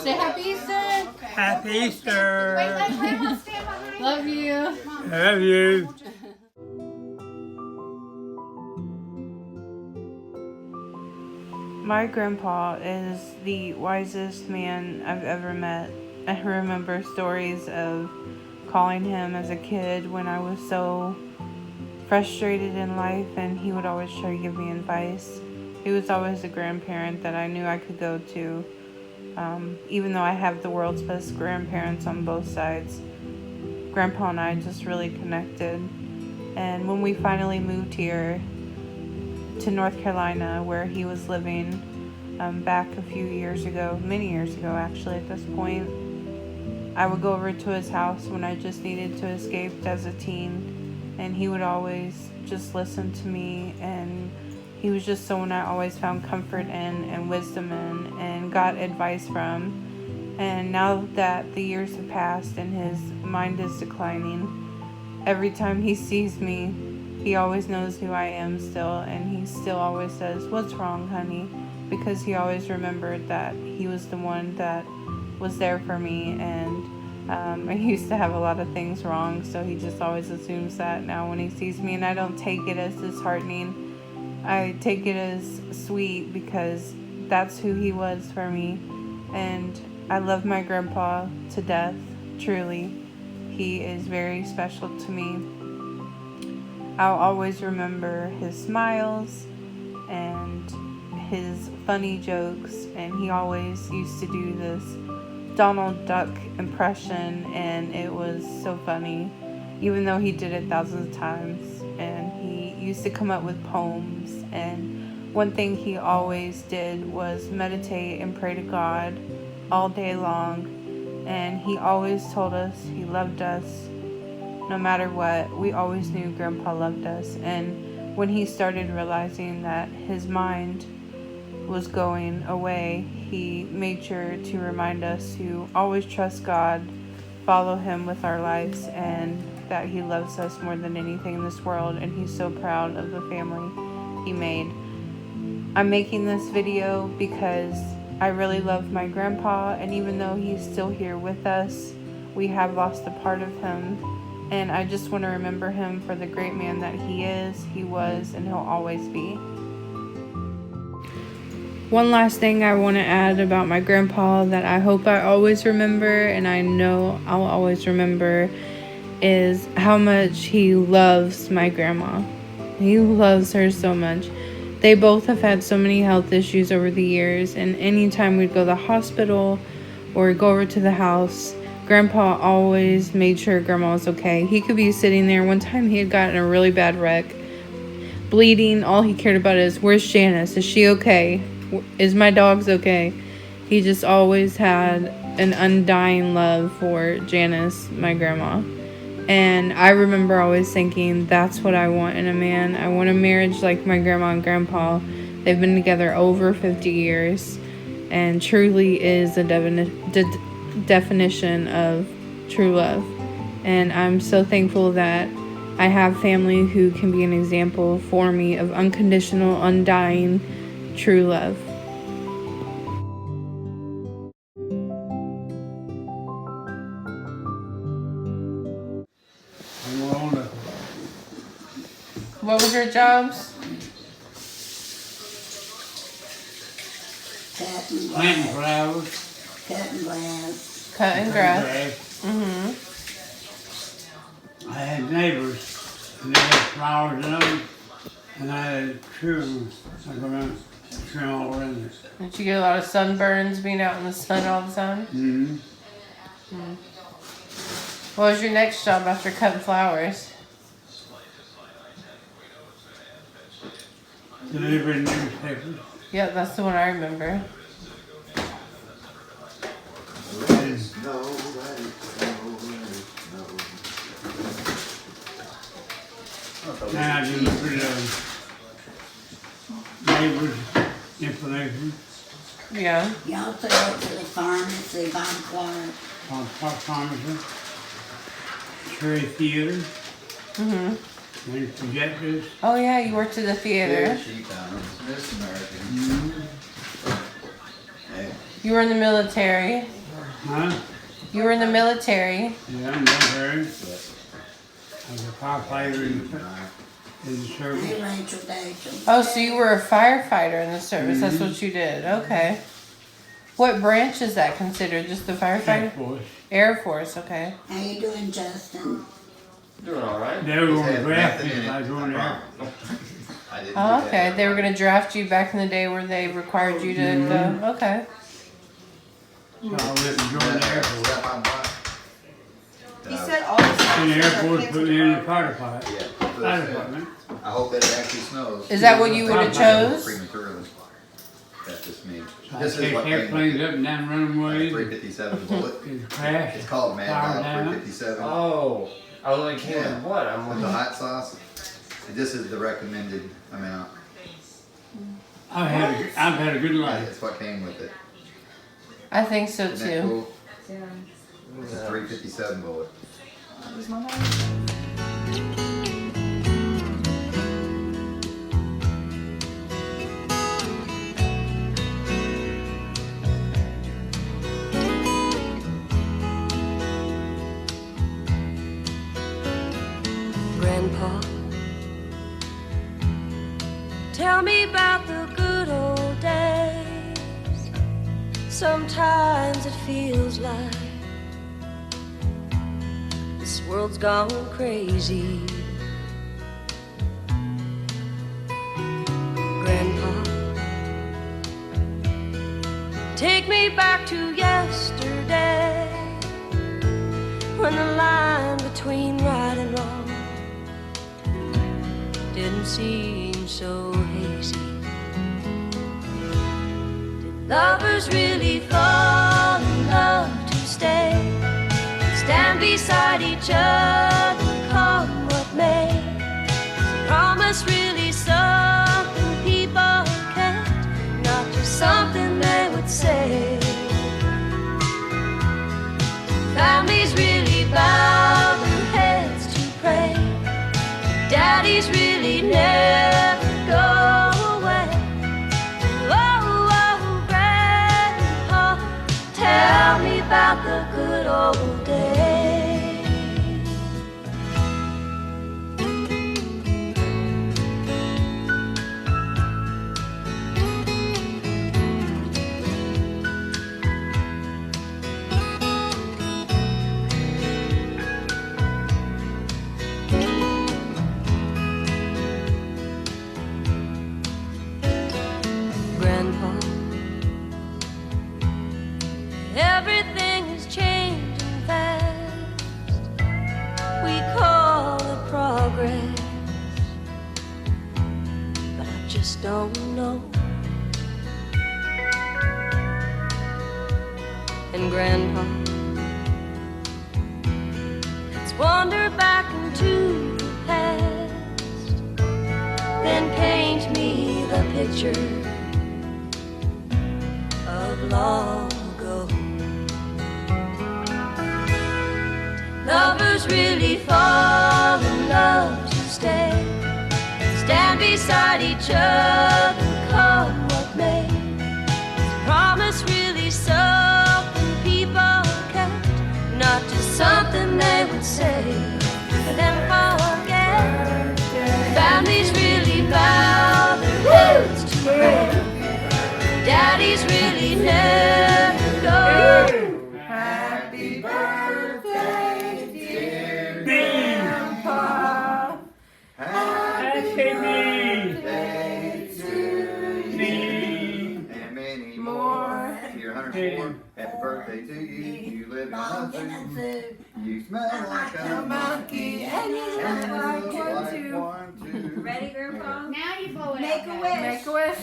Say Happy Easter. Okay. Happy Easter. Wait, let Grandma stand behind. Love you. Love you. My grandpa is the wisest man I've ever met. I remember stories of calling him as a kid when I was so frustrated in life, and he would always try to give me advice. He was always a grandparent that I knew I could go to, even though I have the world's best grandparents on both sides. Grandpa and I just really connected. And when we finally moved here to North Carolina, where he was living back a few years ago, many years ago actually at this point, I would go over to his house when I just needed to escape as a teen, and he would always just listen to me, and he was just someone I always found comfort in and wisdom in and got advice from. And now that the years have passed and his mind is declining, every time he sees me, he always knows who I am still, and he still always says, "What's wrong, honey?" Because he always remembered that he was the one that was there for me, and I used to have a lot of things wrong, so he just always assumes that now when he sees me, and I don't take it as disheartening. I take it as sweet because that's who he was for me, and I love my grandpa to death, truly. He is very special to me. I'll always remember his smiles and his funny jokes, and he always used to do this Donald Duck impression, and it was so funny, even though he did it thousands of times. And he used to come up with poems, and one thing he always did was meditate and pray to God all day long, and he always told us he loved us no matter what. We always knew Grandpa loved us, and when he started realizing that his mind was going away, he made sure to remind us to always trust God, follow him with our lives, and that he loves us more than anything in this world, and he's so proud of the family he made. I'm making this video because I really love my grandpa, and even though he's still here with us, we have lost a part of him, and I just want to remember him for the great man that he is, he was, and he'll always be. One last thing I want to add about my grandpa that I hope I always remember, and I know I'll always remember, is how much he loves my grandma. He loves her so much. They both have had so many health issues over the years, and anytime we'd go to the hospital or go over to the house, Grandpa always made sure Grandma was okay. He could be sitting there. One time he had gotten a really bad wreck, bleeding. All he cared about is, where's Janice? Is she okay? Is my dogs okay? He just always had an undying love for Janice, my grandma. And I remember always thinking, that's what I want in a man. I want a marriage like my grandma and grandpa. They've been together over 50 years and truly is a definition of true love. And I'm so thankful that I have family who can be an example for me of unconditional, undying, true love. What was your jobs? Planting flowers. Cutting grass. Cutting grass. Mm-hmm. I had neighbors, and they had flowers in them, and I had trim. I go around trim all around it. Did you get a lot of sunburns being out in the sun all the time? Mm-hmm. Mm. What was your next job after cutting flowers? Delivering newspapers. Yeah, that's the one I remember. And I delivered neighbors information Yeah. You also go to the pharmacy, buy Clark. on pharmacy, Cherry Theater, Mm-hmm. and projectors. Oh yeah, you worked at the theater. She found Miss American. Mm-hmm. Hey, You were in the military. Huh? You were in the military. Yeah, I'm military. I was a firefighter in the service. Hey, Rachel, Rachel. Oh, so you were a firefighter in the service. That's what you did. Okay. What branch is that considered? Just the firefighter? Air Force. Air Force, okay. How you doing, Justin? Doing all right. They were going to Just draft had me nothing if in I it. was going there. I didn't Oh, do okay. that. They were going to draft you back in the day where they required you to go. Okay. So I went and joined the Air Force. Stuff I bought. He said all this stuff. And the Air says our Force kids put are me in the fine. fire department. Yeah. Fire department. I hope that it actually snows. Is that what you would have chose? Prematurely. That's just me. I This is take what came airplanes with up and down runways. 357 bullet. It crashed. It's called Mad Fire Dog down. 357. Oh, I was like, came with what? I'm With the like, hot sauce. This is the recommended amount. I've had a good life. That's what came with it. I think so Isn't that too. cool? It's a 357 bullet. Grandpa, tell me about the good old days. Sometimes it feels like this world's gone crazy. Grandpa, take me back to yesterday, when the line between right and wrong didn't seem so hazy. Did lovers really fall in love to stay, stand beside each other, come what may? Is promise really something people kept, not just something they would say? Families really bow their heads to pray, daddies really never go away. Oh, oh, Grandpa, tell me about the good old days. Grandpa, everything is changing fast. We call it progress, but I just don't know. And Grandpa, let's wander back into the past, then paint me the picture of long ago. Lovers really fall in love to stay, stand beside each other, come what may. Is promise really something people kept, not just something they would say but never forget? Families really bow their heads to pray, daddies really never go. Happy birthday, dear Grandpa. Happy birthday to you. And many More. To your 104. Happy birthday to you. You live in a zoo. You smell like a Monkey, and you look like one too. one too. Ready, Grandpa? Now you blow it Make out, a guys. wish.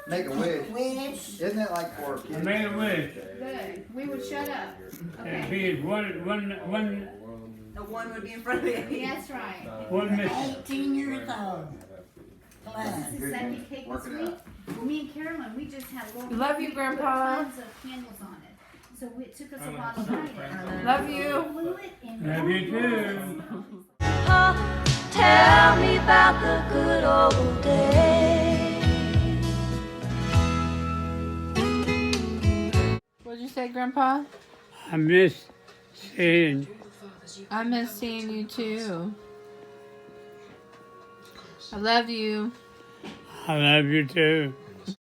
Make a wish. Make a wish. Wish. Isn't that like for I kids? made a wish. Good. We would shut up. And Okay. be one The one would be in front of you. That's right. missing. 18 years old. Plus. This is the second cake this Work it week. out. Well, me and Carolyn, we just had a little. Love you, we put Grandpa. Tons of candles on it. So it took us a while to light it. Love you. Blew it and Love you too. Oh, tell me about the good old days. What'd you say, Grandpa? I miss seeing you. I miss seeing you too. I love you. I love you too.